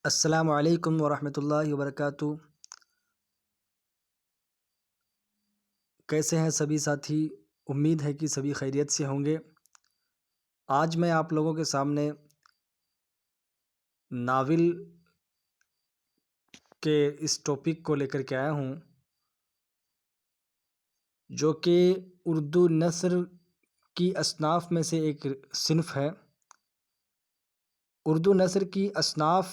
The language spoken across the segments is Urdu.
السلام علیکم ورحمۃ اللہ وبرکاتہ۔ کیسے ہیں سبھی ساتھی؟ امید ہے کہ سبھی خیریت سے ہوں گے۔ آج میں آپ لوگوں کے سامنے ناول کے اس ٹاپک کو لے کر کے آیا ہوں، جو کہ اردو نثر کی اصناف میں سے ایک صنف ہے۔ اردو نثر کی اصناف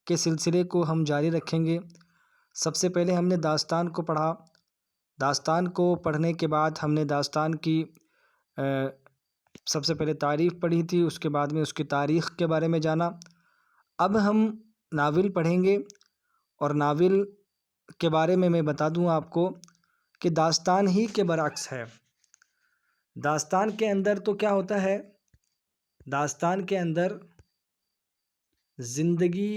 کے سلسلے کو ہم جاری رکھیں گے۔ سب سے پہلے ہم نے داستان کو پڑھا۔ داستان کو پڑھنے کے بعد ہم نے داستان کی سب سے پہلے تعریف پڑھی تھی، اس کے بعد میں اس کی تاریخ کے بارے میں جانا۔ اب ہم ناول پڑھیں گے، اور ناول کے بارے میں بتا دوں آپ کو کہ داستان ہی کے برعکس ہے۔ داستان کے اندر تو کیا ہوتا ہے؟ داستان کے اندر زندگی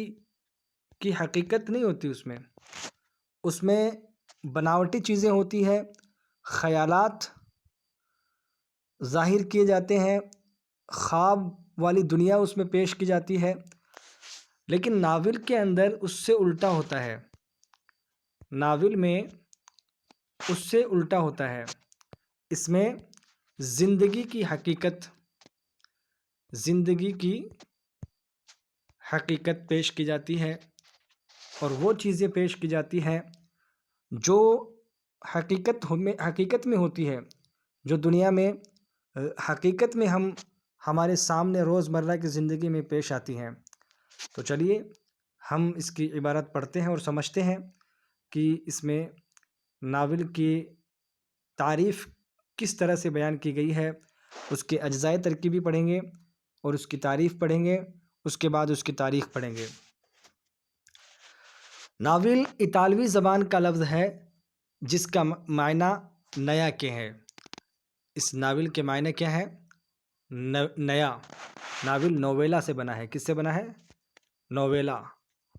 کی حقیقت نہیں ہوتی، اس میں بناوٹی چیزیں ہوتی ہیں، خیالات ظاہر کیے جاتے ہیں، خواب والی دنیا اس میں پیش کی جاتی ہے۔ لیکن ناول کے اندر اس سے الٹا ہوتا ہے۔ ناول میں اس سے الٹا ہوتا ہے۔ اس میں زندگی کی حقیقت پیش کی جاتی ہے، اور وہ چیزیں پیش کی جاتی ہیں جو حقیقت میں ہوتی ہے، جو دنیا میں حقیقت میں ہمارے سامنے روزمرہ کی زندگی میں پیش آتی ہیں۔ تو چلیے ہم اس کی عبارت پڑھتے ہیں اور سمجھتے ہیں کہ اس میں ناول کی تعریف کس طرح سے بیان کی گئی ہے۔ اس کے اجزائے ترکیبی پڑھیں گے، اور اس کی تعریف پڑھیں گے، اس کے بعد اس کی تاریخ پڑھیں گے۔ ناول اطالوی زبان کا لفظ ہے، جس کا معنی نیا کے ہے۔ اس ناول کے معنی کیا ہے؟ نیا۔ ناول نویلا سے بنا ہے۔ کس سے بنا ہے؟ نویلا۔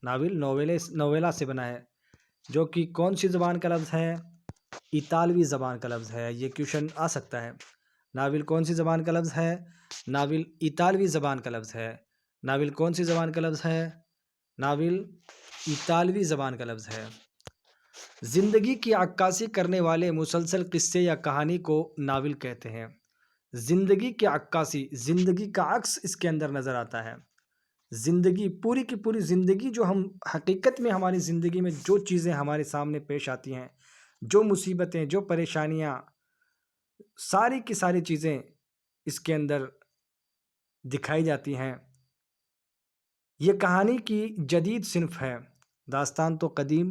ناول نویلا سے بنا ہے، جو کہ کون سی زبان کا لفظ ہے؟ اطالوی زبان کا لفظ ہے۔ یہ کویشچن آ سکتا ہے۔ ناول کون سی زبان کا لفظ ہے؟ ناول اطالوی زبان کا لفظ ہے۔ ناول کون سی زبان کا لفظ ہے؟ ناول اطالوی زبان کا لفظ ہے۔ زندگی کی عکاسی کرنے والے مسلسل قصے یا کہانی کو ناول کہتے ہیں۔ زندگی کی عکاسی، زندگی کا عکس اس کے اندر نظر آتا ہے۔ زندگی، پوری کی پوری زندگی، جو ہم حقیقت میں ہماری زندگی میں جو چیزیں ہمارے سامنے پیش آتی ہیں، جو مصیبتیں، جو پریشانیاں، ساری کی ساری چیزیں اس کے اندر دکھائی جاتی ہیں۔ یہ کہانی کی جدید صنف ہے۔ داستان تو قدیم،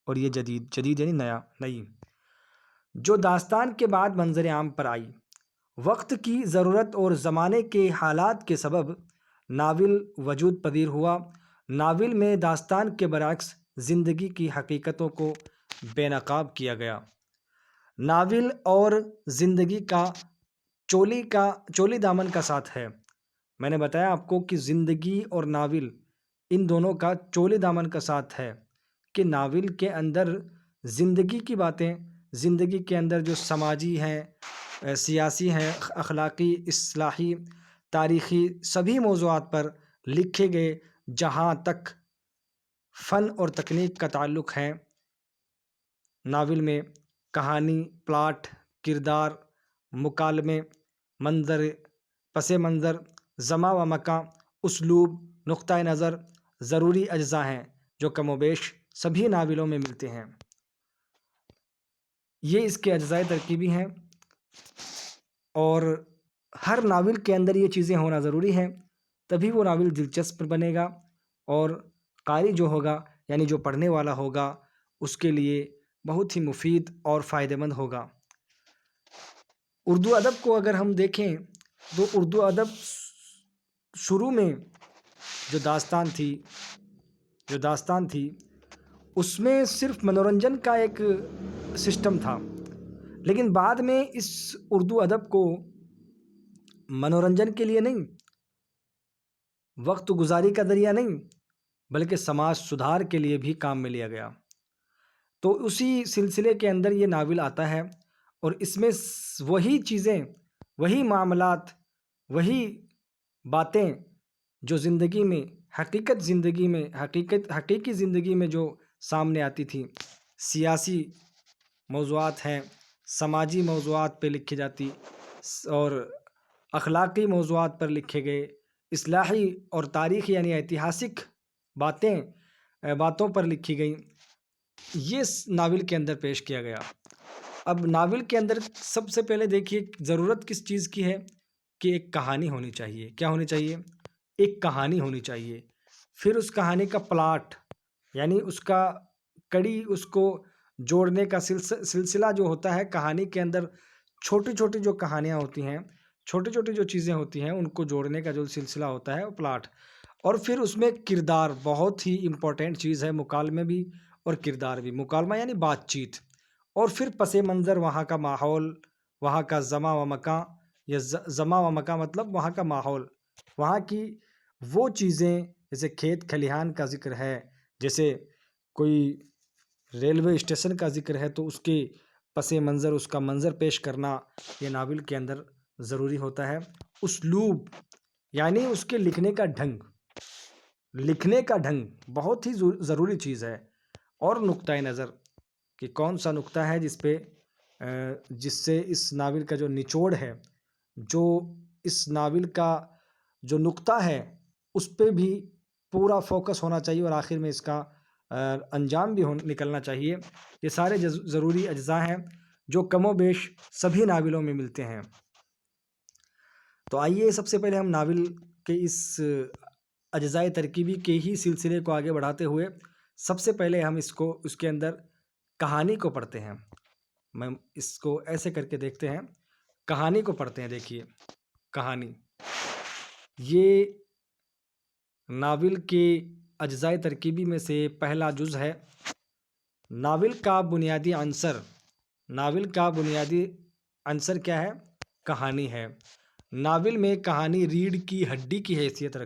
اور یہ جدید یعنی نئی، جو داستان کے بعد منظر عام پر آئی۔ وقت کی ضرورت اور زمانے کے حالات کے سبب ناول وجود پذیر ہوا۔ ناول میں داستان کے برعکس زندگی کی حقیقتوں کو بے نقاب کیا گیا۔ ناول اور زندگی کا چولی دامن کا ساتھ ہے۔ میں نے بتایا آپ کو کہ زندگی اور ناول ان دونوں کا چولی دامن کا ساتھ ہے، کہ ناول کے اندر زندگی کی باتیں، زندگی کے اندر جو سماجی ہیں، سیاسی ہیں، اخلاقی، اصلاحی، تاریخی، سبھی موضوعات پر لکھے گئے، جہاں تک فن اور تکنیک کا تعلق ہے، ناول میں کہانی، پلاٹ، کردار، مکالمے، پس منظر، زمان و مکان، اسلوب، نقطۂ نظر، ضروری اجزاء ہیں جو کم و بیش سبھی ناولوں میں ملتے ہیں۔ یہ اس کے اجزائے ترکیبی ہیں، اور ہر ناول کے اندر یہ چیزیں ہونا ضروری ہیں، تبھی وہ ناول دلچسپ بنے گا، اور قاری جو ہوگا، یعنی جو پڑھنے والا ہوگا، اس کے لیے بہت ہی مفید اور فائدہ مند ہوگا۔ اردو ادب کو اگر ہم دیکھیں تو اردو ادب شروع میں جو داستان تھی اس میں صرف منورنجن کا ایک سسٹم تھا، لیکن بعد میں اس اردو ادب کو منورنجن کے لیے نہیں، وقت گزاری کا ذریعہ نہیں، بلکہ سماج سدھار کے لیے بھی کام میں لیا گیا۔ تو اسی سلسلے کے اندر یہ ناول آتا ہے، اور اس میں وہی چیزیں، وہی معاملات، وہی باتیں جو زندگی میں حقیقت زندگی میں حقیقی زندگی میں جو سامنے آتی تھی، سیاسی موضوعات ہیں، سماجی موضوعات پہ لکھی جاتی اور اخلاقی موضوعات پر لکھے گئے، اصلاحی اور تاریخی یعنی ایتہاسک باتوں پر لکھی گئیں، یہ ناول کے اندر پیش کیا گیا۔ اب ناول کے اندر سب سے پہلے دیکھیے ضرورت کس چیز کی ہے کہ ایک کہانی ہونی چاہیے۔ کیا ہونی چاہیے؟ ایک کہانی ہونی چاہیے۔ پھر اس کہانی کا پلاٹ یعنی اس کا کڑی، اس کو جوڑنے کا سلسلہ جو ہوتا ہے کہانی کے اندر، چھوٹی چھوٹی جو کہانیاں ہوتی ہیں، چھوٹی چھوٹی جو چیزیں ہوتی ہیں، ان کو جوڑنے کا جو سلسلہ ہوتا ہے وہ پلاٹ۔ اور پھر اس میں کردار بہت ہی امپورٹنٹ چیز ہے، مکالمے بھی اور کردار بھی۔ مکالمہ یعنی بات چیت، اور پھر پس منظر، وہاں کا ماحول، وہاں کا زماں و مکاں، یا زماں و مکاں مطلب وہاں کا ماحول، وہاں کی وہ چیزیں، جیسے کھیت کھلیہان کا ذکر ہے، جیسے کوئی ریلوے اسٹیشن کا ذکر ہے تو اس کے پس منظر، اس کا منظر پیش کرنا یہ ناول کے اندر ضروری ہوتا ہے۔ اسلوب یعنی اس کے لکھنے کا ڈھنگ بہت ہی ضروری چیز ہے۔ اور نقطۂ نظر کہ کون سا نقطہ ہے جس سے اس ناول کا جو نچوڑ ہے، جو اس ناول کا جو نقطہ ہے، اس پہ بھی پورا فوکس ہونا چاہیے، اور آخر میں اس کا انجام بھی نکلنا چاہیے۔ یہ سارے ضروری اجزاء ہیں جو کم و بیش سبھی ناولوں میں ملتے ہیں۔ تو آئیے سب سے پہلے ہم ناول کے اس اجزائے ترکیبی کے ہی سلسلے کو آگے بڑھاتے ہوئے سب سے پہلے ہم اس کے اندر کہانی کو پڑھتے ہیں۔ میں اس کو ایسے کر کے دیکھتے ہیں، کہانی کو پڑھتے ہیں۔ دیکھیے کہانی، یہ ناول کے اجزائے ترکیبی میں سے پہلا جز ہے۔ ناول کا بنیادی عنصر کیا ہے؟ کہانی ہے۔ ناول میں کہانی ریڑھ کی ہڈی کی حیثیت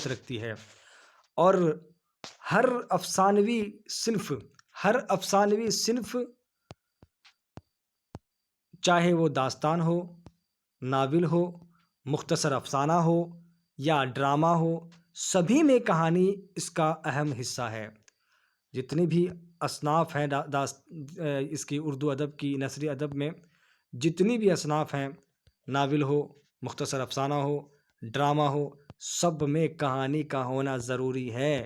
رکھتی ہے، اور ہر افسانوی صنف چاہے وہ داستان ہو، ناول ہو، مختصر افسانہ ہو یا ڈرامہ ہو، سبھی میں کہانی اس کا اہم حصہ ہے۔ جتنی بھی اصناف ہیں اس کی اردو ادب کی، نثری ادب میں جتنی بھی اصناف ہیں، ناول ہو، مختصر افسانہ ہو، ڈرامہ ہو، سب میں کہانی کا ہونا ضروری ہے،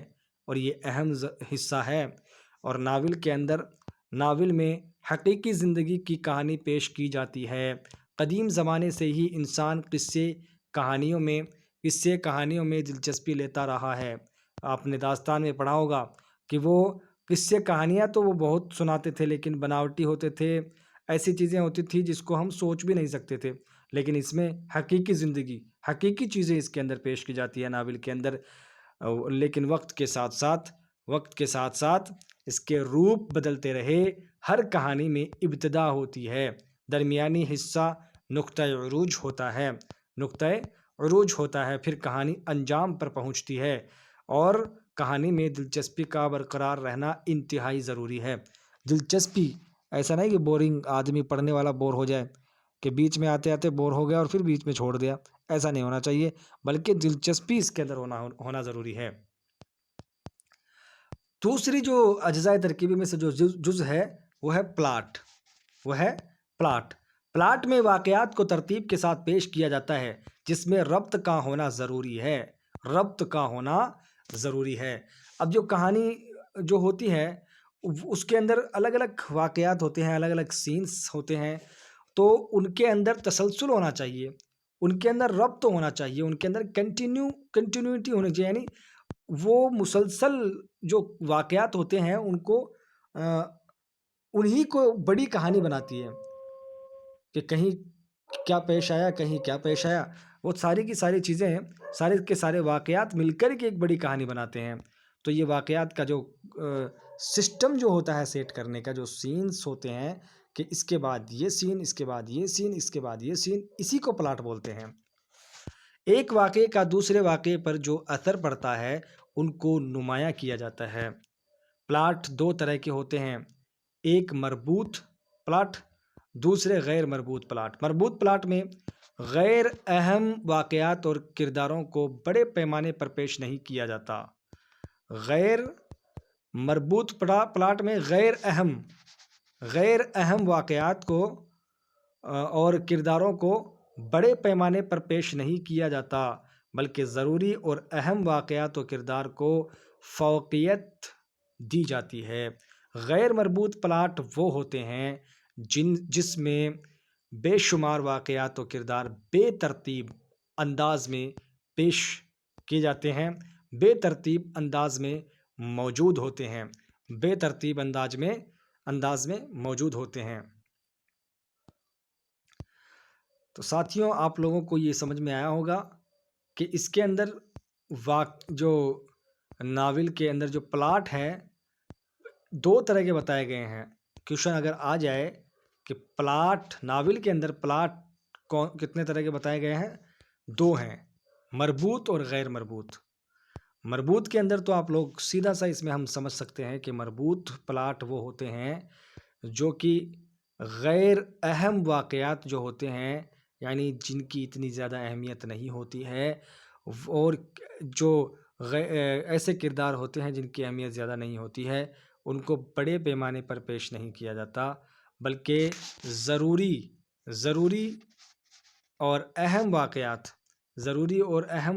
اور یہ اہم حصہ ہے۔ اور ناول میں حقیقی زندگی کی کہانی پیش کی جاتی ہے۔ قدیم زمانے سے ہی انسان قصے کہانیوں میں دلچسپی لیتا رہا ہے۔ آپ نے داستان میں پڑھا ہوگا کہ وہ قصے کہانیاں تو وہ بہت سناتے تھے، لیکن بناوٹی ہوتے تھے، ایسی چیزیں ہوتی تھی جس کو ہم سوچ بھی نہیں سکتے تھے، لیکن اس میں حقیقی زندگی، حقیقی چیزیں اس کے اندر پیش کی جاتی ہے ناول کے اندر۔ لیکن وقت کے ساتھ ساتھ اس کے روپ بدلتے رہے۔ ہر کہانی میں ابتدا ہوتی ہے، درمیانی حصہ نقطۂ عروج ہوتا ہے، پھر کہانی انجام پر پہنچتی ہے، اور کہانی میں دلچسپی کا برقرار رہنا انتہائی ضروری ہے۔ دلچسپی، ایسا نہیں کہ بورنگ آدمی پڑھنے والا بور ہو جائے، کہ بیچ میں آتے آتے بور ہو گیا اور پھر بیچ میں چھوڑ دیا، ایسا نہیں ہونا چاہیے، بلکہ دلچسپی اس کے اندر ہونا ضروری ہے۔ دوسری جو اجزائے ترکیبی میں سے جو جز ہے وہ ہے پلاٹ۔ پلاٹ میں واقعات کو ترتیب کے ساتھ پیش کیا جاتا ہے، جس میں ربط کا ہونا ضروری ہے۔ اب جو کہانی جو ہوتی ہے اس کے اندر الگ الگ واقعات ہوتے ہیں، الگ الگ سینس ہوتے ہیں، تو ان کے اندر تسلسل ہونا چاہیے، ان کے اندر ربط ہونا چاہیے، ان کے اندر کنٹینیوٹی ہونی چاہیے، یعنی وہ مسلسل جو واقعات ہوتے ہیں انہی کو بڑی کہانی بناتی ہے، کہ کہیں کیا پیش آیا، وہ ساری کی ساری چیزیں، سارے کے سارے واقعات مل کر کے ایک بڑی کہانی بناتے ہیں۔ تو یہ واقعات کا جو سسٹم جو ہوتا ہے سیٹ کرنے کا، جو سینس ہوتے ہیں کہ اس کے بعد یہ سین، اس کے بعد یہ سین، اس کے بعد یہ سین، اسی کو پلاٹ بولتے ہیں۔ ایک واقعے کا دوسرے واقعے پر جو اثر پڑتا ہے ان کو نمایاں کیا جاتا ہے۔ پلاٹ دو طرح کے ہوتے ہیں، ایک مربوط پلاٹ، دوسرے غیر مربوط پلاٹ۔ مربوط پلاٹ میں غیر اہم واقعات اور کرداروں کو بڑے پیمانے پر پیش نہیں کیا جاتا۔ غیر مربوط پلاٹ میں غیر اہم واقعات کو اور کرداروں کو بڑے پیمانے پر پیش نہیں کیا جاتا، بلکہ ضروری اور اہم واقعات و کردار کو فوقیت دی جاتی ہے۔ غیر مربوط پلاٹ وہ ہوتے ہیں جس میں بے شمار واقعات و کردار بے ترتیب انداز میں پیش کیے جاتے ہیں، بے ترتیب انداز میں موجود ہوتے ہیں، بے ترتیب انداز میں موجود ہوتے ہیں۔ تو ساتھیوں، آپ لوگوں کو یہ سمجھ میں آیا ہوگا کہ اس کے اندر جو ناول کے اندر جو پلاٹ ہے دو طرح کے بتائے گئے ہیں۔ کوشچن اگر آ جائے کہ ناول کے اندر پلاٹ کتنے طرح کے بتائے گئے ہیں، دو ہیں، مربوط اور غیر مربوط۔ مربوط کے اندر تو آپ لوگ سیدھا سا اس میں ہم سمجھ سکتے ہیں کہ مربوط پلاٹ وہ ہوتے ہیں جو کہ غیر اہم واقعات جو ہوتے ہیں، یعنی جن کی اتنی زیادہ اہمیت نہیں ہوتی ہے، اور جو ایسے کردار ہوتے ہیں جن کی اہمیت زیادہ نہیں ہوتی ہے، ان کو بڑے پیمانے پر پیش نہیں کیا جاتا، بلکہ ضروری اور اہم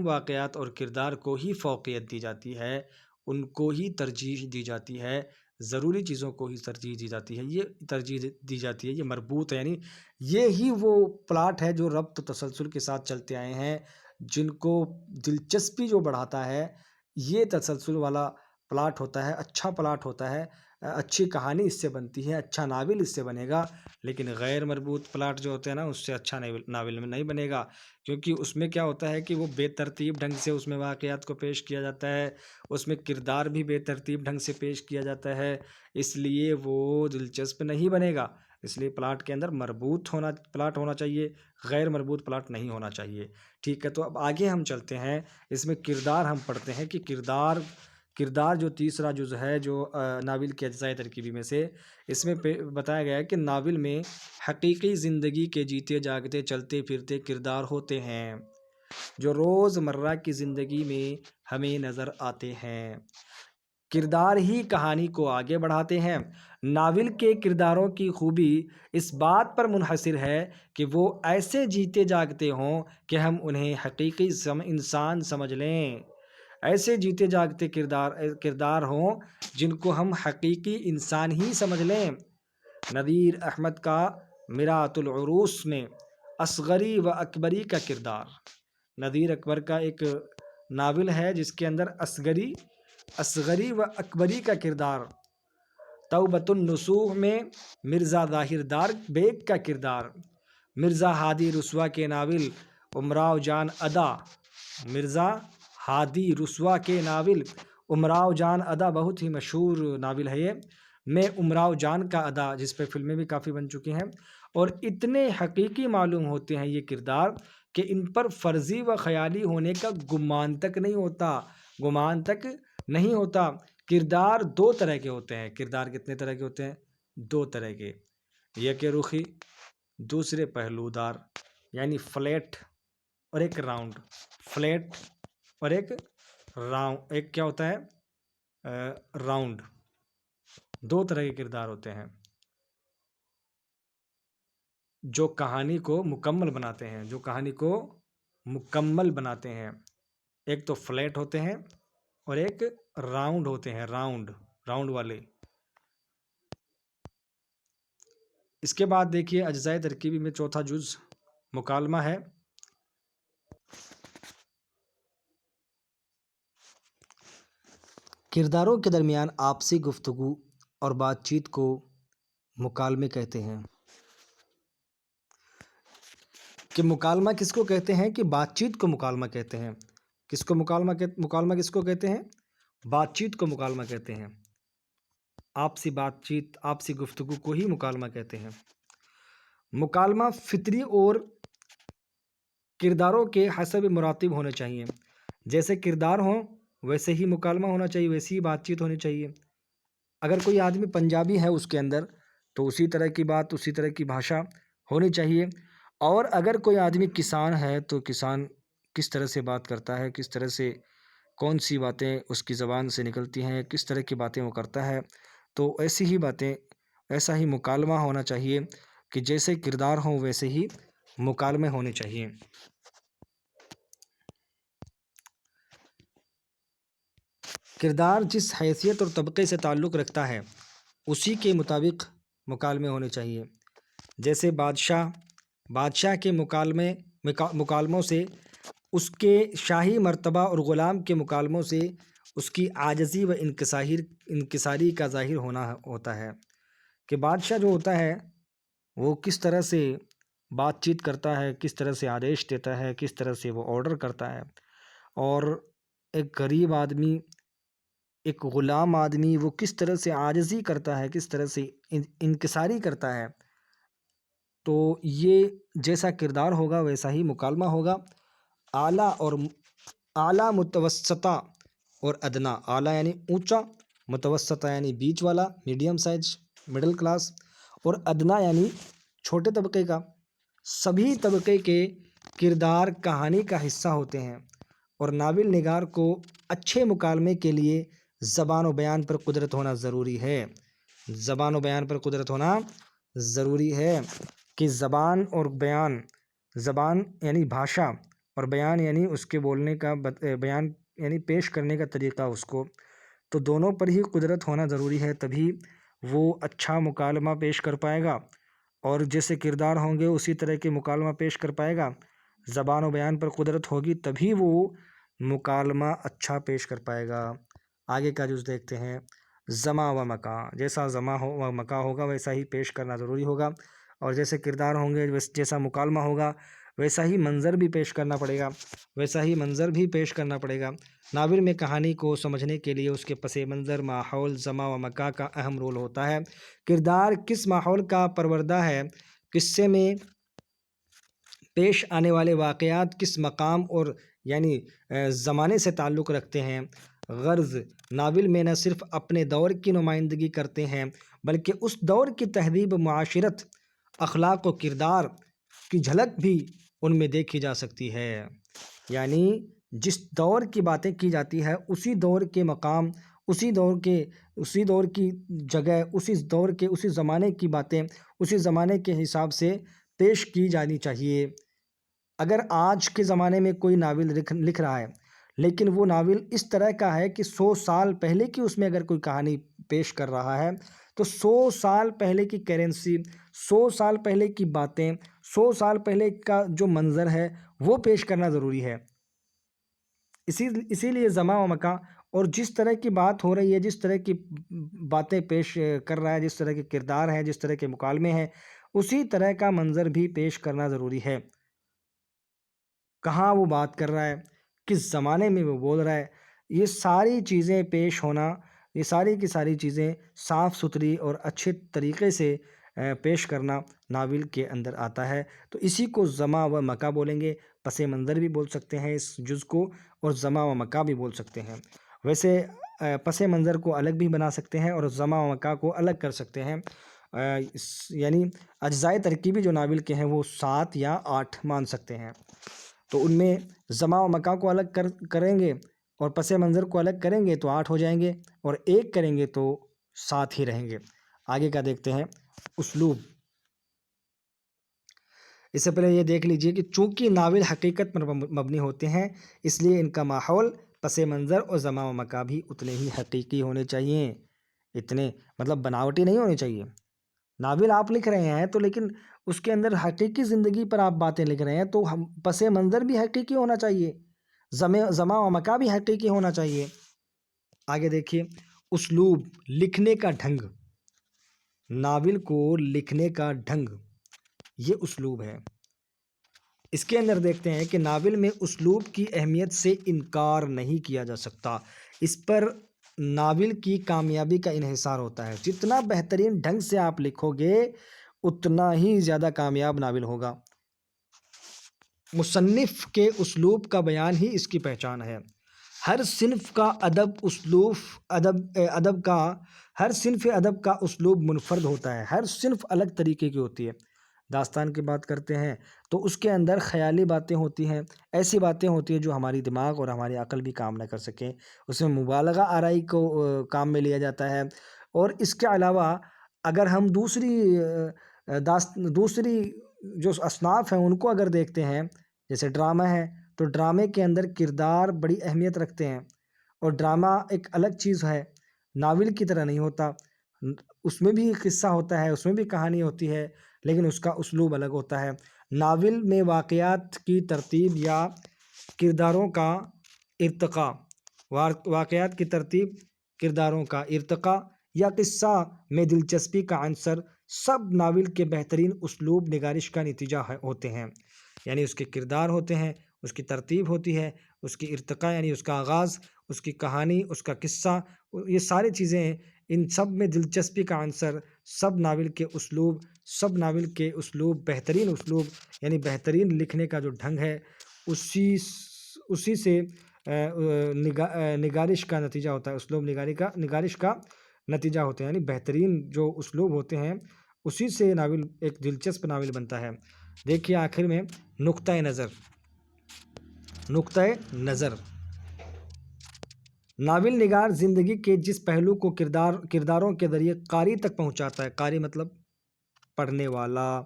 واقعات اور کردار کو ہی فوقیت دی جاتی ہے، ان کو ہی ترجیح دی جاتی ہے، ضروری چیزوں کو ہی ترجیح دی جاتی ہے۔ یہ مربوط ہے، یعنی یہ ہی وہ پلاٹ ہے جو ربط و تسلسل کے ساتھ چلتے آئے ہیں، جن کو دلچسپی جو بڑھاتا ہے، یہ تسلسل والا پلاٹ ہوتا ہے، اچھا پلاٹ ہوتا ہے، اچھی کہانی اس سے بنتی ہے، اچھا ناول اس سے بنے گا۔ لیکن غیر مربوط پلاٹ جو ہوتے ہیں نا، اس سے اچھا ناول میں نہیں بنے گا، کیونکہ اس میں کیا ہوتا ہے کہ وہ بے ترتیب ڈھنگ سے اس میں واقعات کو پیش کیا جاتا ہے، اس میں کردار بھی بے ترتیب ڈھنگ سے پیش کیا جاتا ہے، اس لیے وہ دلچسپ نہیں بنے گا۔ اس لیے پلاٹ کے اندر مربوط پلاٹ ہونا چاہیے، غیر مربوط پلاٹ نہیں ہونا چاہیے۔ ٹھیک ہے، تو اب آگے ہم چلتے ہیں، اس میں کردار ہم پڑھتے ہیں کہ کردار جو تیسرا جز ہے جو ناول کے اجزائے ترکیبی میں سے، اس میں بتایا گیا ہے کہ ناول میں حقیقی زندگی کے جیتے جاگتے چلتے پھرتے کردار ہوتے ہیں جو روز مرہ کی زندگی میں ہمیں نظر آتے ہیں۔ کردار ہی کہانی کو آگے بڑھاتے ہیں۔ ناول کے کرداروں کی خوبی اس بات پر منحصر ہے کہ وہ ایسے جیتے جاگتے ہوں کہ ہم انہیں حقیقی انسان سمجھ لیں، ایسے جیتے جاگتے کردار ہوں جن کو ہم حقیقی انسان ہی سمجھ لیں۔ نذیر احمد کا مرآت العروس میں اصغری و اکبری کا کردار، نذیر اکبر کا ایک ناول ہے جس کے اندر اصغری و اکبری کا کردار، توبۃ النصوح میں مرزا ظاہر دار بیگ کا کردار، مرزا ہادی رسوا کے ناول امراؤ جان ادا بہت ہی مشہور ناول ہے یہ، میں امراؤ جان کا ادا، جس پہ فلمیں بھی کافی بن چکی ہیں، اور اتنے حقیقی معلوم ہوتے ہیں یہ کردار کہ ان پر فرضی و خیالی ہونے کا گمان تک نہیں ہوتا۔ کردار دو طرح کے ہوتے ہیں۔ کردار کتنے طرح کے ہوتے ہیں؟ دو طرح کے، یک رخی، دوسرے پہلودار، یعنی فلیٹ اور ایک راؤنڈ۔ فلیٹ اور ایک کیا ہوتا ہے؟ راؤنڈ۔ دو طرح کے کردار ہوتے ہیں جو کہانی کو مکمل بناتے ہیں، ایک تو فلیٹ ہوتے ہیں اور ایک راؤنڈ ہوتے ہیں، راؤنڈ والے۔ اس کے بعد دیکھیے اجزائے ترکیبی میں چوتھا جز مکالمہ ہے۔ کرداروں کے درمیان آپسی گفتگو اور بات چیت کو مکالمے کہتے ہیں۔ کہ مکالمہ کس کو کہتے ہیں؟ کہ بات چیت کو مکالمہ کہتے ہیں۔ مکالمہ کس کو کہتے ہیں؟ بات چیت کو مکالمہ کہتے ہیں۔ آپسی بات چیت، آپسی گفتگو کو ہی مکالمہ کہتے ہیں۔ مکالمہ فطری اور کرداروں کے حسب مراتب ہونے چاہیے۔ جیسے کردار ہوں ویسے ہی مکالمہ ہونا چاہیے، ویسی ہی بات چیت ہونی چاہیے۔ اگر کوئی آدمی پنجابی ہے اس کے اندر تو اسی طرح کی بات، اسی طرح کی بھاشا ہونی چاہیے، اور اگر کوئی آدمی کسان ہے تو کسان کس طرح سے بات کرتا ہے، کس طرح سے کون سی باتیں اس کی زبان سے نکلتی ہیں، کس طرح کی باتیں وہ کرتا ہے، تو ایسی ہی باتیں، ایسا ہی مکالمہ ہونا چاہیے کہ جیسے کردار ہوں ویسے ہی مکالمے ہونے چاہیے۔ کردار جس حیثیت اور طبقے سے تعلق رکھتا ہے اسی کے مطابق مکالمے ہونے چاہیے۔ جیسے بادشاہ کے مکالموں سے، اس کے شاہی مرتبہ اور غلام کے مکالموں سے اس کی عاجزی و انکساری کا ظاہر ہوتا ہے کہ بادشاہ جو ہوتا ہے وہ کس طرح سے بات چیت کرتا ہے، کس طرح سے آدیش دیتا ہے، کس طرح سے وہ آرڈر کرتا ہے، اور ایک غریب آدمی، ایک غلام آدمی وہ کس طرح سے عاجزی کرتا ہے، کس طرح سے انکساری کرتا ہے۔ تو یہ جیسا کردار ہوگا ویسا ہی مکالمہ ہوگا۔ اعلیٰ متوسطہ اور ادنا، اعلیٰ یعنی اونچا، متوسطہ یعنی بیچ والا میڈیم سائز مڈل کلاس، اور ادنا یعنی چھوٹے طبقے کا۔ سبھی طبقے کے کردار کہانی کا حصہ ہوتے ہیں، اور ناول نگار کو اچھے مکالمے کے لیے زبان و بیان پر قدرت ہونا ضروری ہے۔ زبان و بیان پر قدرت ہونا ضروری ہے کہ زبان اور بیان، زبان یعنی بھاشا اور بیان یعنی اس کے بولنے کا بیان یعنی پیش کرنے کا طریقہ اس کو، تو دونوں پر ہی قدرت ہونا ضروری ہے، تبھی وہ اچھا مکالمہ پیش کر پائے گا، اور جیسے کردار ہوں گے اسی طرح کے مکالمہ پیش کر پائے گا۔ زبان و بیان پر قدرت ہوگی تبھی وہ مکالمہ اچھا پیش کر پائے گا۔ آگے کا جز دیکھتے ہیں۔ زما و مکاں، جیسا زما و مکاں ہوگا ویسا ہی پیش کرنا ضروری ہوگا، اور جیسے کردار ہوں گے جیسا مکالمہ ہوگا ویسا ہی منظر بھی پیش کرنا پڑے گا۔ ناول میں کہانی کو سمجھنے کے لیے اس کے پس منظر، ماحول، زما و مکاں کا اہم رول ہوتا ہے۔ کردار کس ماحول کا پروردہ ہے، قصے میں پیش آنے والے واقعات کس مقام اور یعنی زمانے سے تعلق رکھتے ہیں۔ غرض، ناول میں نہ صرف اپنے دور کی نمائندگی کرتے ہیں بلکہ اس دور کی تہذیب، معاشرت، اخلاق و کردار کی جھلک بھی ان میں دیکھی جا سکتی ہے۔ یعنی جس دور کی باتیں کی جاتی ہے اسی دور کے مقام، اسی دور کی جگہ، اسی زمانے کی باتیں اسی زمانے کے حساب سے پیش کی جانی چاہیے۔ اگر آج کے زمانے میں کوئی ناول لکھ رہا ہے لیکن وہ ناول اس طرح کا ہے کہ 100 سال پہلے کی اس میں اگر کوئی کہانی پیش کر رہا ہے تو 100 سال پہلے کی کرنسی، 100 سال پہلے کی باتیں، 100 سال پہلے کا جو منظر ہے وہ پیش کرنا ضروری ہے۔ اسی لیے زما و مکاں، اور جس طرح کی بات ہو رہی ہے، جس طرح کی باتیں پیش کر رہا ہے، جس طرح کے کردار ہیں، جس طرح کے مکالمے ہیں، اسی طرح کا منظر بھی پیش کرنا ضروری ہے۔ کہاں وہ بات کر رہا ہے، کس زمانے میں وہ بول رہا ہے، یہ ساری چیزیں پیش ہونا، یہ ساری کی ساری چیزیں صاف ستھری اور اچھے طریقے سے پیش کرنا ناول کے اندر آتا ہے۔ تو اسی کو زما و مکاں بولیں گے۔ پس منظر بھی بول سکتے ہیں اس جز کو، اور زما و مکاں بھی بول سکتے ہیں۔ ویسے پس منظر کو الگ بھی بنا سکتے ہیں اور زما و مکاں کو الگ کر سکتے ہیں۔ یعنی اجزائے ترکیبی جو ناول کے ہیں وہ 7 یا 8 مان سکتے ہیں، تو ان میں زما و مکاں کو الگ کریں گے اور پس منظر کو الگ کریں گے تو 8 ہو جائیں گے، اور ایک کریں گے تو 7 ہی رہیں گے۔ آگے کا دیکھتے ہیں۔ اسلوب، اس سے پہلے یہ دیکھ لیجئے کہ چونکہ ناول حقیقت پر مبنی ہوتے ہیں اس لیے ان کا ماحول، پس منظر اور زما و مکاں بھی اتنے ہی حقیقی ہونے چاہیے، اتنے مطلب بناوٹی نہیں ہونے چاہیے۔ ناول آپ لکھ رہے ہیں تو لیکن اس کے اندر حقیقی زندگی پر آپ باتیں لکھ رہے ہیں تو پس منظر بھی حقیقی ہونا چاہیے، زما و مکاں بھی حقیقی ہونا چاہیے۔ آگے دیکھیے۔ اسلوب، لکھنے کا ڈھنگ، ناول کو لکھنے کا ڈھنگ، یہ اسلوب ہے۔ اس کے اندر دیکھتے ہیں کہ ناول میں اسلوب کی اہمیت سے انکار نہیں کیا جا سکتا، اس پر ناول کی کامیابی کا انحصار ہوتا ہے۔ جتنا بہترین ڈھنگ سے آپ لکھو گے اتنا ہی زیادہ کامیاب ناول ہوگا۔ مصنف کے اسلوب کا بیان ہی اس کی پہچان ہے۔ ہر صنف ادب کا اسلوب منفرد ہوتا ہے، ہر صنف الگ طریقے کی ہوتی ہے۔ داستان کی بات کرتے ہیں تو اس کے اندر خیالی باتیں ہوتی ہیں، ایسی باتیں ہوتی ہیں جو ہماری دماغ اور ہماری عقل بھی کام نہ کر سکیں، اس میں مبالغہ آرائی کو کام میں لیا جاتا ہے۔ اور اس کے علاوہ اگر ہم دوسری جو اصناف ہیں ان کو اگر دیکھتے ہیں، جیسے ڈرامہ ہے تو ڈرامے کے اندر کردار بڑی اہمیت رکھتے ہیں، اور ڈرامہ ایک الگ چیز ہے، ناول کی طرح نہیں ہوتا، اس میں بھی قصہ ہوتا ہے، اس میں بھی کہانی ہوتی ہے، لیکن اس کا اسلوب الگ ہوتا ہے۔ ناول میں واقعات کی ترتیب یا کرداروں کا ارتقاء، واقعات کی ترتیب، کرداروں کا ارتقاء یا قصہ میں دلچسپی کا عنصر، سب ناول کے بہترین اسلوب نگارش کا نتیجہ ہوتے ہیں۔ یعنی اس کے کردار ہوتے ہیں، اس کی ترتیب ہوتی ہے، اس کی ارتقاء یعنی اس کا آغاز، اس کی کہانی، اس کا قصہ، یہ ساری چیزیں ہیں، ان سب میں دلچسپی کا عنصر، سب ناول کے اسلوب بہترین اسلوب یعنی بہترین لکھنے کا جو ڈھنگ ہے، اسی سے نگارش کا نتیجہ ہوتا ہے، اسلوب نگارش کا نتیجہ ہوتا ہے، یعنی بہترین جو اسلوب ہوتے ہیں اسی سے ناول ایک دلچسپ ناول بنتا ہے۔ دیکھیے آخر میں نقطۂ نظر، ناول نگار زندگی کے جس پہلو کو کرداروں کے ذریعے قاری تک پہنچاتا ہے، قاری مطلب پڑھنے والا،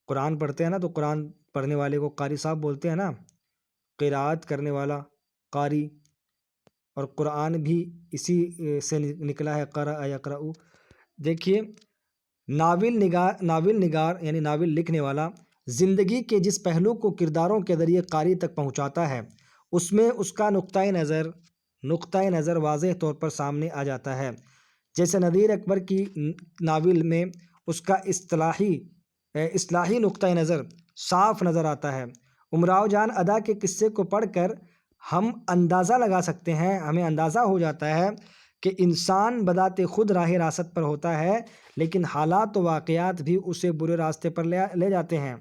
قرآن پڑھتے ہیں نا تو قرآن پڑھنے والے کو قاری صاحب بولتے ہیں نا، قرات کرنے والا قاری، اور قرآن بھی اسی سے نکلا ہے، قرأ یقرأ۔ دیکھیے ناول نگار یعنی ناول لکھنے والا زندگی کے جس پہلو کو کرداروں کے ذریعے قاری تک پہنچاتا ہے، اس میں اس کا نقطۂ نظر واضح طور پر سامنے آ جاتا ہے۔ جیسے نذیر اکبر کی ناول میں اس کا اصلاحی نقطۂ نظر صاف نظر آتا ہے۔ امراؤ جان ادا کے قصے کو پڑھ کر ہم اندازہ لگا سکتے ہیں، ہمیں اندازہ ہو جاتا ہے کہ انسان بذات خود راہ راست پر ہوتا ہے، لیکن حالات و واقعات بھی اسے برے راستے پر لے جاتے ہیں۔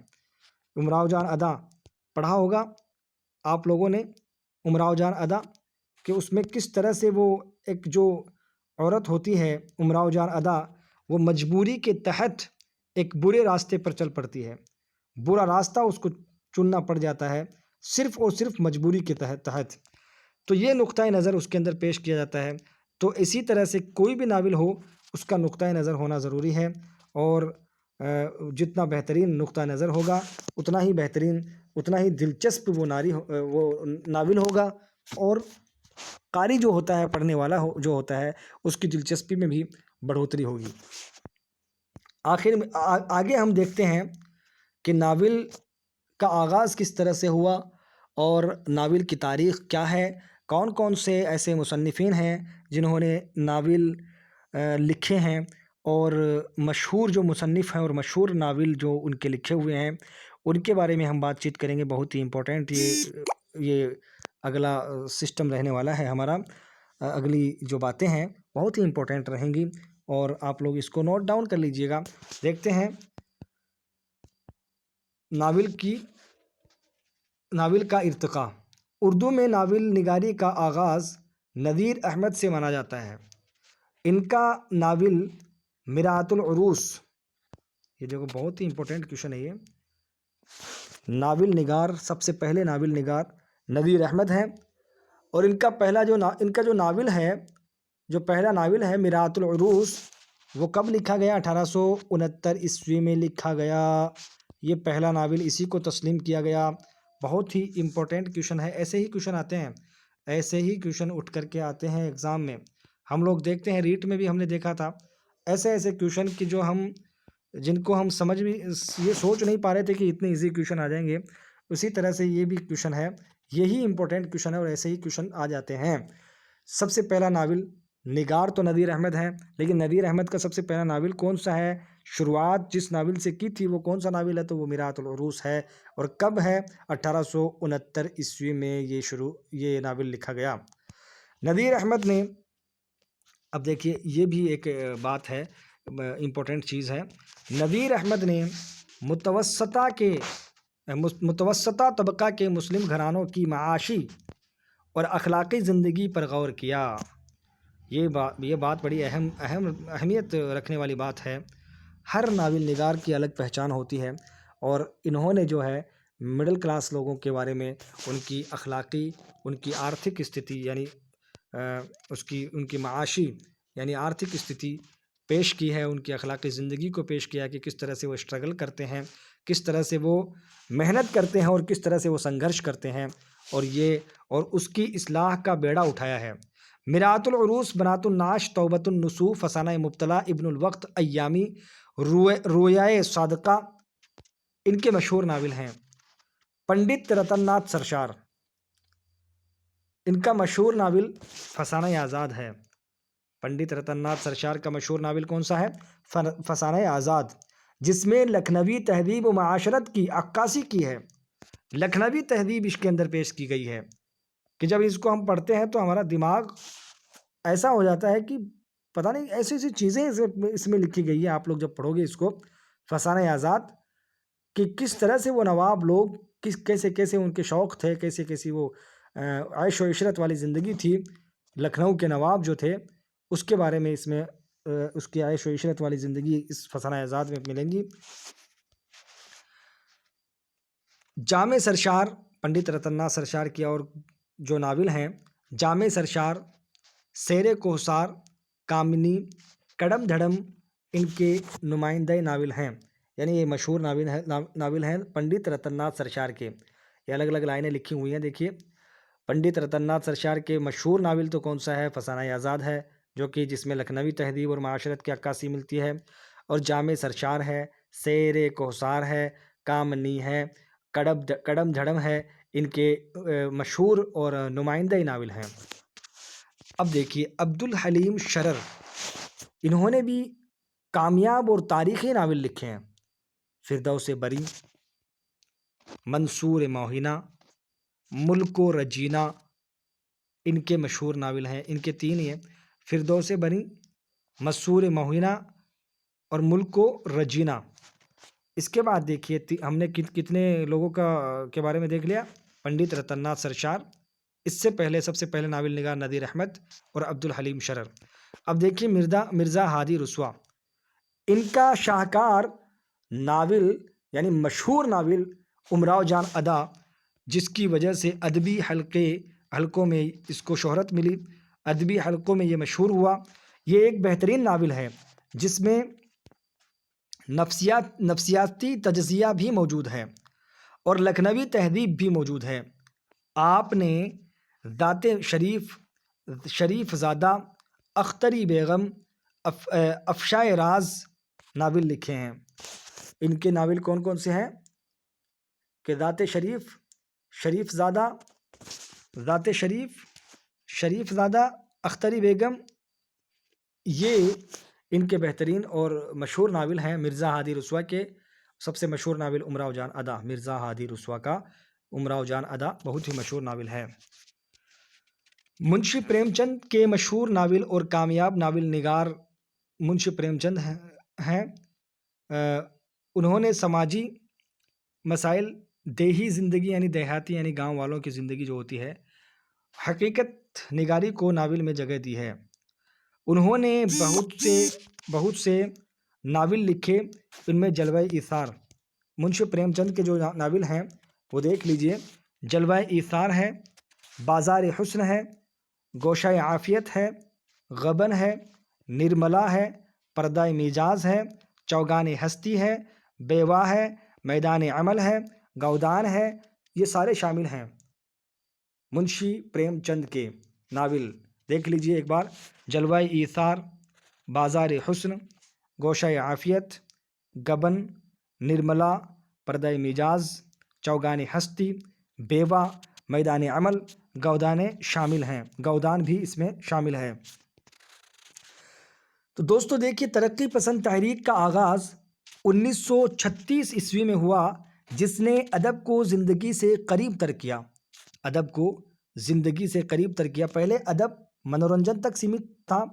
امراؤ جان ادا پڑھا ہوگا آپ لوگوں نے، امراؤ جان ادا، کہ اس میں کس طرح سے وہ ایک جو عورت ہوتی ہے امراؤ جان ادا، وہ مجبوری کے تحت ایک برے راستے پر چل پڑتی ہے، برا راستہ اس کو چننا پڑ جاتا ہے صرف اور صرف مجبوری کے تحت، تو یہ نقطۂ نظر اس کے اندر پیش کیا جاتا ہے۔ تو اسی طرح سے کوئی بھی ناول ہو اس کا نقطۂ نظر ہونا ضروری ہے، اور جتنا بہترین نقطہ نظر ہوگا اتنا ہی دلچسپ وہ ناول ہوگا، اور قاری جو ہوتا ہے، پڑھنے والا جو ہوتا ہے، اس کی دلچسپی میں بھی بڑھوتری ہوگی۔ آخر میں آگے ہم دیکھتے ہیں کہ ناول کا آغاز کس طرح سے ہوا، اور ناول کی تاریخ کیا ہے، کون کون سے ایسے مصنفین ہیں جنہوں نے ناول لکھے ہیں، اور مشہور جو مصنف ہیں اور مشہور ناول جو ان کے لکھے ہوئے ہیں ان کے بارے میں ہم بات چیت کریں گے۔ بہت ہی امپورٹنٹ یہ اگلا سسٹم رہنے والا ہے ہمارا، اگلی جو باتیں ہیں بہت ہی امپورٹنٹ رہیں گی، اور آپ لوگ اس کو نوٹ ڈاؤن کر لیجئے گا۔ دیکھتے ہیں ناول کا ارتقاء۔ اردو میں ناول نگاری کا آغاز نذیر احمد سے مانا جاتا ہے۔ ان کا ناول مرآت العروس، یہ دیکھو بہت ہی امپورٹنٹ کویشچن ہے یہ، ناول نگار، سب سے پہلے ناول نگار نذیر احمد ہیں، اور ان کا جو ناول ہے، جو پہلا ناول ہے مرآت العروس، وہ کب لکھا گیا؟ 1869 عیسوی میں لکھا گیا۔ یہ پہلا ناول اسی کو تسلیم کیا گیا۔ بہت ہی امپورٹنٹ کویشچن ہے، ایسے ہی کویشچن آتے ہیں، ایسے ہی کویشچن اٹھ کر کے آتے ہیں ایگزام میں، ہم لوگ دیکھتے ہیں، ریٹ میں بھی ہم نے دیکھا تھا ایسے کویشچن کی جن کو ہم یہ سوچ نہیں پا رہے تھے کہ اتنے ایزی کویشچن آ جائیں گے، اسی طرح سے یہ بھی کویشچن ہے، یہی امپورٹنٹ کویشچن ہے، اور ایسے ہی کویشچن آ جاتے ہیں۔ سب سے پہلا ناول، نگار تو نذیر احمد ہیں، لیکن نذیر احمد کا سب سے پہلا ناول کون سا ہے؟ شروعات جس ناول سے کی تھی وہ کون سا ناول ہے؟ تو وہ مرآت العروس ہے، اور کب ہے؟ 1869 عیسوی میں یہ ناول لکھا گیا۔ نذیر احمد نے، اب دیکھیے یہ بھی ایک بات ہے، امپورٹنٹ چیز ہے، نذیر احمد نے متوسطہ طبقہ کے مسلم گھرانوں کی معاشی اور اخلاقی زندگی پر غور کیا۔ یہ بات بڑی اہمیت رکھنے والی بات ہے۔ ہر ناول نگار کی الگ پہچان ہوتی ہے، اور انہوں نے جو ہے مڈل کلاس لوگوں کے بارے میں، ان کی اخلاقی، ان کی آرتھک استھتی، یعنی ان کی معاشی یعنی آرتھک استھتی پیش کی ہے، ان کی اخلاقی زندگی کو پیش کیا کہ کس طرح سے وہ اسٹرگل کرتے ہیں، کس طرح سے وہ محنت کرتے ہیں، اور کس طرح سے وہ سنگھرش کرتے ہیں، اور اس کی اصلاح کا بیڑا اٹھایا ہے۔ مرات العروس، بنات النعش، توبۃ النصوح، فسانہ مبتلا، ابن الوقت، ایامی، رویائے صادقہ ان کے مشہور ناول ہیں۔ پنڈت رتن ناتھ سرشار، ان کا مشہور ناول فسانہ آزاد ہے۔ پنڈت رتن ناتھ سرشار کا مشہور ناول کون سا ہے؟ فسانہ آزاد، جس میں لکھنوی تہذیب و معاشرت کی عکاسی کی ہے۔ لکھنوی تہذیب اس کے اندر پیش کی گئی ہے کہ جب اس کو ہم پڑھتے ہیں تو ہمارا دماغ ایسا ہو جاتا ہے کہ پتہ نہیں ایسی ایسی چیزیں اس میں لکھی گئی ہیں۔ آپ لوگ جب پڑھو گے اس کو، فسانہ آزاد، کہ کس طرح سے وہ نواب لوگ کیسے ان کے شوق تھے، کیسی وہ عیش و عشرت والی زندگی تھی۔ لکھنؤ کے نواب جو تھے اس کے بارے میں اس میں اس کی عیش و عشرت والی زندگی اس فسانہ آزاد میں ملیں گی۔ جامع سرشار، پنڈت رتن ناتھ سرشار کی اور جو ناول ہیں، جامع سرشار، سیر کوہسار، کامنی، کڑم دھڑم ان کے نمائندہ ناول ہیں، یعنی یہ مشہور ناول ہیں پنڈت رتن ناتھ سرشار کے۔ یہ الگ الگ لائنیں لکھی ہوئی ہیں، دیکھیے۔ پنڈت رتن ناتھ سرشار کے مشہور ناول تو کون سا ہے؟ فسانہ آزاد ہے، جو کہ جس میں لکھنوی تہذیب اور معاشرت کی عکاسی ملتی ہے۔ اور جامع سرشار ہے، سیر کوہسار ہے، کامنی ہے، کڑم دھڑم ہے، ان کے مشہور اور نمائندہ ناول ہیں۔ اب دیکھیے عبدالحلیم شرر، انہوں نے بھی کامیاب اور تاریخی ناول لکھے ہیں۔ فردوس بری، منصور موہنہ، ملک و رجینہ ان کے مشہور ناول ہیں۔ ان کے تین ہی ہیں، فردوس بری، منصور موہنہ اور ملک و رجینہ۔ اس کے بعد دیکھیے ہم نے کتنے لوگوں کے بارے میں دیکھ لیا۔ پنڈت رتن ناتھ سرشار، اس سے پہلے سب سے پہلے ناول نگار نذیر احمد اور عبدالحلیم شرر۔ اب دیکھیے مرزا ہادی رسوا، ان کا شاہکار ناول یعنی مشہور ناول امراؤ جان ادا، جس کی وجہ سے ادبی حلقوں میں اس کو شہرت ملی، ادبی حلقوں میں یہ مشہور ہوا۔ یہ ایک بہترین ناول ہے جس میں نفسیاتی تجزیہ بھی موجود ہے اور لکھنوی تہذیب بھی موجود ہے۔ آپ نے ذات شریف زادہ، اختری بیگم، افشائے راز ناول لکھے ہیں۔ ان کے ناول کون کون سے ہیں؟ کہ ذات شریف زادہ، اختری بیگم، یہ ان کے بہترین اور مشہور ناول ہیں۔ مرزا ہادی رسوا کے سب سے مشہور ناول امراؤ جان ادا، مرزا ہادی رسوا کا امراؤ جان ادا بہت ہی مشہور ناول ہے۔ منشی پریم چند کے مشہور ناول اور کامیاب ناول نگار منشی پریم چند ہیں۔ انہوں نے سماجی مسائل، دیہی زندگی یعنی دیہاتی یعنی گاؤں والوں کی زندگی جو ہوتی ہے، حقیقت نگاری کو ناول میں جگہ دی ہے۔ انہوں نے بہت سے ناول لکھے، ان میں جلوہ ایثار، منشی پریم چند کے جو ناول ہیں وہ دیکھ لیجئے۔ جلوہ ایثار ہے، بازار حسن ہے، گوشہ عافیت ہے، غبن ہے، نرملا ہے، پردہ میجاز ہے، چوگان ہستی ہے، بیواہ ہے، میدان عمل ہے، گودان ہے، یہ سارے شامل ہیں منشی پریم چند کے ناول۔ دیکھ لیجئے ایک بار، جلوہ ایثار، بازار حسن، گوشہ عافیت، غبن، نرملا، پردہ میجاز، چوگان ہستی، بیواہ، میدان عمل، گودان بھی اس میں شامل ہے۔ تو دوستو دیکھیے، ترقی پسند تحریک کا آغاز 1936 عیسوی میں ہوا، جس نے ادب کو زندگی سے قریب تر کیا۔ پہلے ادب منورنجن تک سیمت تھا،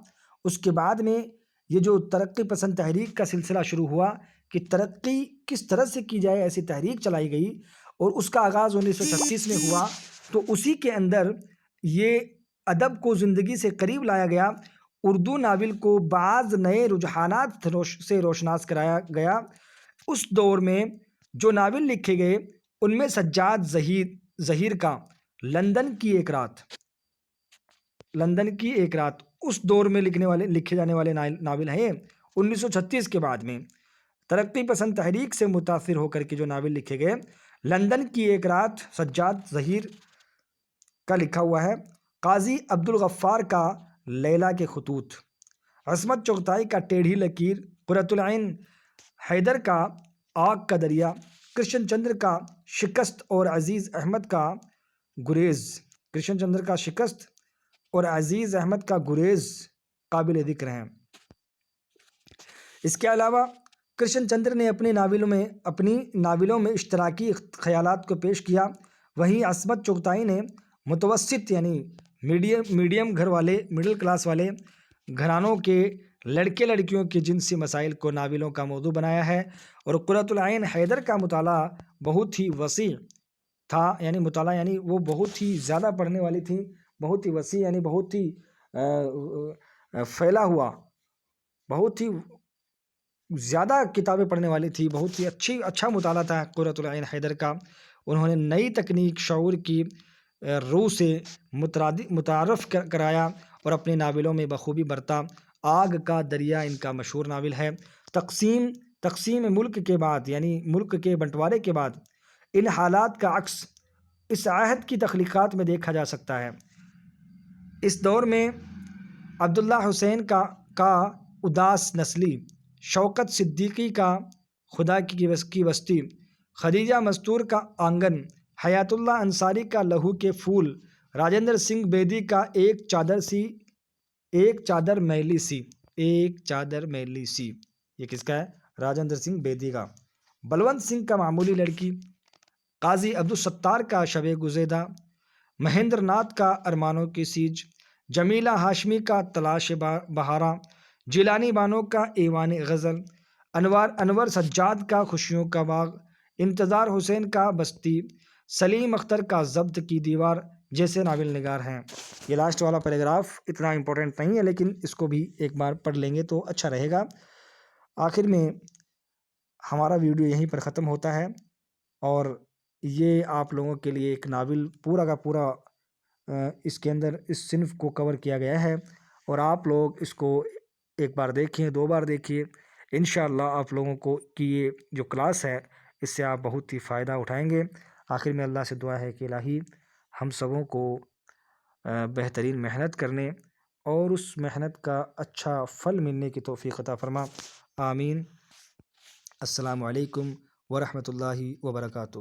اس کے بعد میں یہ جو ترقی پسند تحریک کا سلسلہ شروع ہوا کہ ترقی کس طرح سے کی جائے، ایسی تحریک چلائی گئی، اور اس کا آغاز 1936 میں ہوا۔ تو اسی کے اندر یہ ادب کو زندگی سے قریب لایا گیا، اردو ناول کو بعض نئے رجحانات سے روشناس کرایا گیا۔ اس دور میں جو ناول لکھے گئے ان میں سجاد ظہیر کا لندن کی ایک رات اس دور میں لکھے جانے والے ناول ہیں۔ 1936 کے بعد میں ترقی پسند تحریک سے متاثر ہو کر کے جو ناول لکھے گئے، لندن کی ایک رات سجاد ظہیر کا لکھا ہوا ہے، قاضی عبد الغفار کا لیلا کے خطوط، عصمت چغتائی کا ٹیڑھی لکیر، قرۃ العین حیدر کا آگ کا دریا، کرشن چندر کا شکست اور عزیز احمد کا گریز قابل ذکر ہیں۔ اس کے علاوہ کرشن چندر نے اپنی ناولوں میں اشتراکی خیالات کو پیش کیا، وہیں عصمت چغتائی نے متوسط یعنی مڈل کلاس والے گھرانوں کے لڑکے لڑکیوں کے جنسی مسائل کو ناولوں کا موضوع بنایا ہے، اور قرۃ العین حیدر کا مطالعہ بہت ہی وسیع تھا، یعنی وہ بہت ہی زیادہ پڑھنے والی تھی، بہت ہی وسیع یعنی بہت ہی پھیلا ہوا، بہت ہی زیادہ کتابیں پڑھنے والی تھی، بہت ہی اچھا مطالعہ تھا قرۃ العین حیدر کا۔ انہوں نے نئی تکنیک شعور کی روح سے متعارف کرایا اور اپنے ناولوں میں بخوبی برتا۔ آگ کا دریا ان کا مشہور ناول ہے۔ تقسیم ملک کے بعد یعنی ملک کے بنٹوارے کے بعد ان حالات کا عکس اس عہد کی تخلیقات میں دیکھا جا سکتا ہے۔ اس دور میں عبداللہ حسین کا اداس نسلی، شوکت صدیقی کا خدا کی بستی، خدیجہ مستور کا آنگن، حیات اللہ انصاری کا لہو کے پھول، راجندر سنگھ بیدی کا ایک چادر میلی سی، یہ کس کا ہے؟ راجندر سنگھ بیدی کا۔ بلونت سنگھ کا معمولی لڑکی، قاضی عبدالستار کا شب گزیدہ، مہندر ناتھ کا ارمانوں کی سیج، جمیلہ ہاشمی کا تلاش بہارا، جیلانی بانو کا ایوان غزل، انور سجاد کا خوشیوں کا باغ، انتظار حسین کا بستی، سلیم اختر کا ضبط کی دیوار جیسے ناول نگار ہیں۔ یہ لاسٹ والا پیراگراف اتنا امپورٹنٹ نہیں ہے، لیکن اس کو بھی ایک بار پڑھ لیں گے تو اچھا رہے گا۔ آخر میں ہمارا ویڈیو یہیں پر ختم ہوتا ہے، اور یہ آپ لوگوں کے لیے ایک ناول پورا کا پورا اس کے اندر اس صنف کو کور کیا گیا ہے، اور آپ لوگ اس کو ایک بار دیکھیں، 2 بار دیکھیے، انشاءاللہ آپ لوگوں کو کی یہ جو کلاس ہے اس سے آپ بہت ہی فائدہ اٹھائیں گے۔ آخر میں اللہ سے دعا ہے کہ الہی ہم سبوں کو بہترین محنت کرنے اور اس محنت کا اچھا پھل ملنے کی توفیق عطا فرما، آمین۔ السلام علیکم ورحمۃ اللہ وبرکاتہ۔